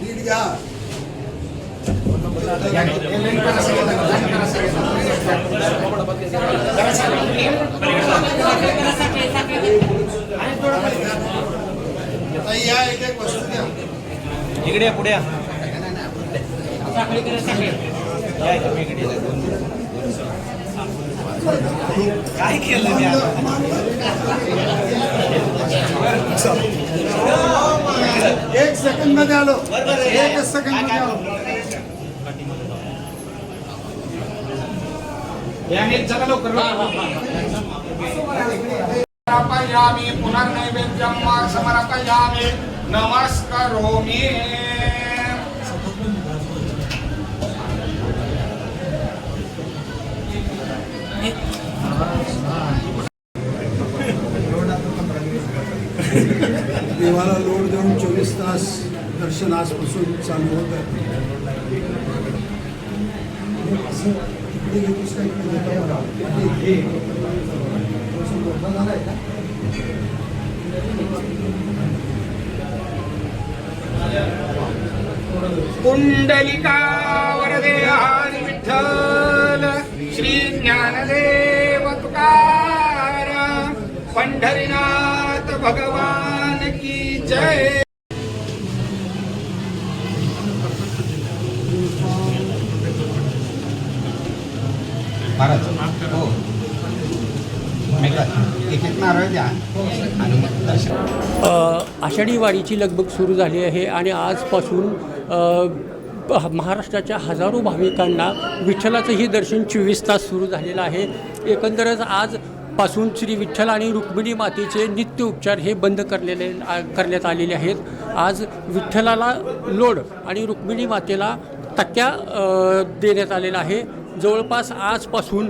Lead घ्या. या एक एक वस्तू द्या. इकडे पुढे या. काय केलं मी एक सेकंड मध्ये आलो. एक सेकंड मध्ये आलो. चला लवकर. समर्पयामि पुनर्नैवेद्यं समर्पयामि नमस्करोमि. देवाला लोड देऊन 24 तास दर्शन आजपासून चालू होत आहे. कुंडलिका वरदे हरी विठ्ठल श्री ज्ञानदेव तुकाराम पंढरीनाथ भगवान की जय. महाराज हो एक एक नारळ द्या आणि दर्शन. आषाढी वारीची लगबग सुरू झाली आहे आणि आजपासून महाराष्ट्राच्या हजारो भाविकांना विठ्ठलाचंही दर्शन 24 तास सुरू झालेलं आहे. एकंदरच आजपासून श्री विठ्ठल आणि रुक्मिणी मातेचे नित्य उपचार हे बंद करण्यात आलेले आहेत. आज विठ्ठलाला लोड आणि रुक्मिणी मातेला तक्क्या देण्यात आलेला आहे. जवळपास आजपासून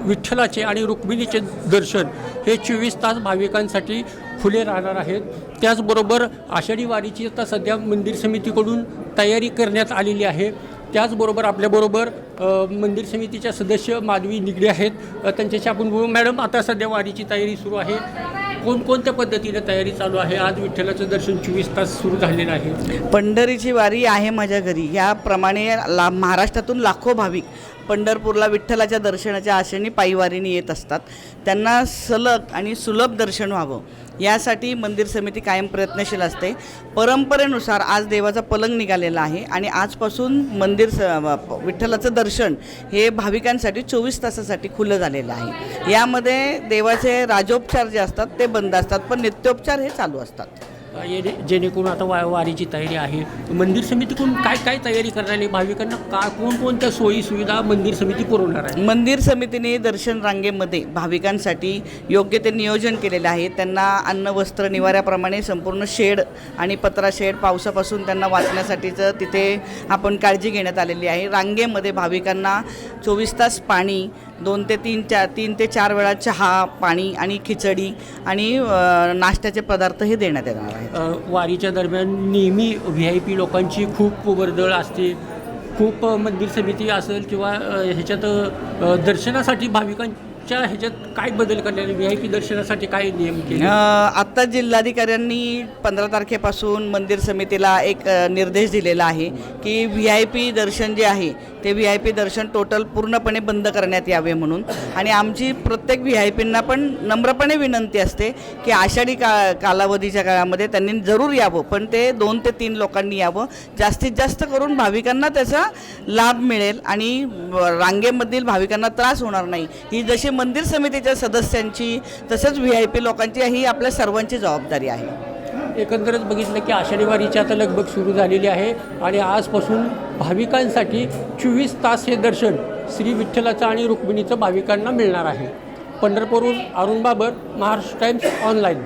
विठ्ठलाचे आणि रुक्मिणीचे दर्शन हे 24 तास भाविकांसाठी खुले राहणार आहेत. त्याचबरोबर आषाढी वारीची आता सध्या मंदिर समितीकडून तयारी करण्यात आलेली आहे. त्याचबरोबर आपल्याबरोबर मंदिर समितीच्या सदस्य माधवी निगडे आहेत. त्यांच्याशी आपण बोलू. मॅडम, आता सध्या वारीची तयारी सुरू आहे. कोणकोणत्या पद्धतीने तयारी चालू आहे? आज विठ्ठलाचं दर्शन 24 तास सुरू झालेलं आहे. पंढरीची वारी आहे माझ्या घरी याप्रमाणे महाराष्ट्रातून लाखो भाविक पंढरपूरला विठ्ठलाच्या दर्शनाच्या आशेने पायीवारीने येत असतात. त्यांना सलग आणि सुलभ दर्शन व्हावं यासाठी मंदिर समिती कायम प्रयत्नशील असते. परंपरेनुसार आज देवाचा पलंग निघालेला आहे आणि आजपासून विठ्ठलाचं दर्शन हे भाविकांसाठी 24 तासासाठी खुलं झालेलं आहे. यामध्ये देवाचे राजोपचार जे असतात ते बंद असतात, पण नित्योपचार हे चालू असतात. जेणेकरून आता वारीची तयारी आहे. मंदिर समितीकडून काय काय तयारी करणार आहे? भाविकांना कोणकोणत्या सोयी सुविधा मंदिर समिती पुरवणार आहे? मंदिर समितीने दर्शन रांगेमध्ये भाविकांसाठी योग्य ते नियोजन केलेले आहे. त्यांना अन्न वस्त्र निवाऱ्याप्रमाणे संपूर्ण शेड आणि पत्रा शेड पावसापासून त्यांना वाचण्यासाठीचं तिथे आपण काळजी घेण्यात आलेली आहे. रांगेमध्ये भाविकांना 24 तास पाणी, 2 ते 4 वेळा चहा, पाणी आणि खिचडी आणि नाश्त्याचे पदार्थ हे देण्यात येणार आहेत. वारीच्या दरम्यान नेहमी VIP लोकांची खूप वर्दळ असते. खूप मंदिर समिती असेल किंवा ह्याच्यात दर्शनासाठी भाविकांच्या ह्याच्यात काय बदल करण्याने VIP दर्शनासाठी काय नियम केले? आत्ता जिल्हाधिकाऱ्यांनी 15 तारखेपासून मंदिर समितीला एक निर्देश दिलेला आहे की VIP दर्शन जे आहे ते VIP दर्शन टोटल पूर्णपणे बंद करण्यात यावे म्हणून. आणि आमची प्रत्येक VIPंना पण नम्रपणे विनंती असते की आषाढी कालावधीच्या काळामध्ये त्यांनी जरूर यावं, पण ते 2 ते 3 लोकांनी यावं. जास्तीत जास्त करून भाविकांना त्याचा लाभ मिळेल आणि रांगेमधील भाविकांना त्रास होणार नाही. ही जशी मंदिर समितीच्या सदस्यांची तसंच VIP लोकांची ही आपल्या सर्वांची जबाबदारी आहे. एकंदरच बघितलं की आषाढी वारीची आता लगबग सुरू झालेली आहे आणि आजपासून भाविकांसाठी 24 तास हे दर्शन श्री विठ्ठलाचं आणि रुक्मिणीचं भाविकांना मिळणार आहे. पंढरपूरहून अरुण बाबर, महाराष्ट्र टाइम्स ऑनलाईन.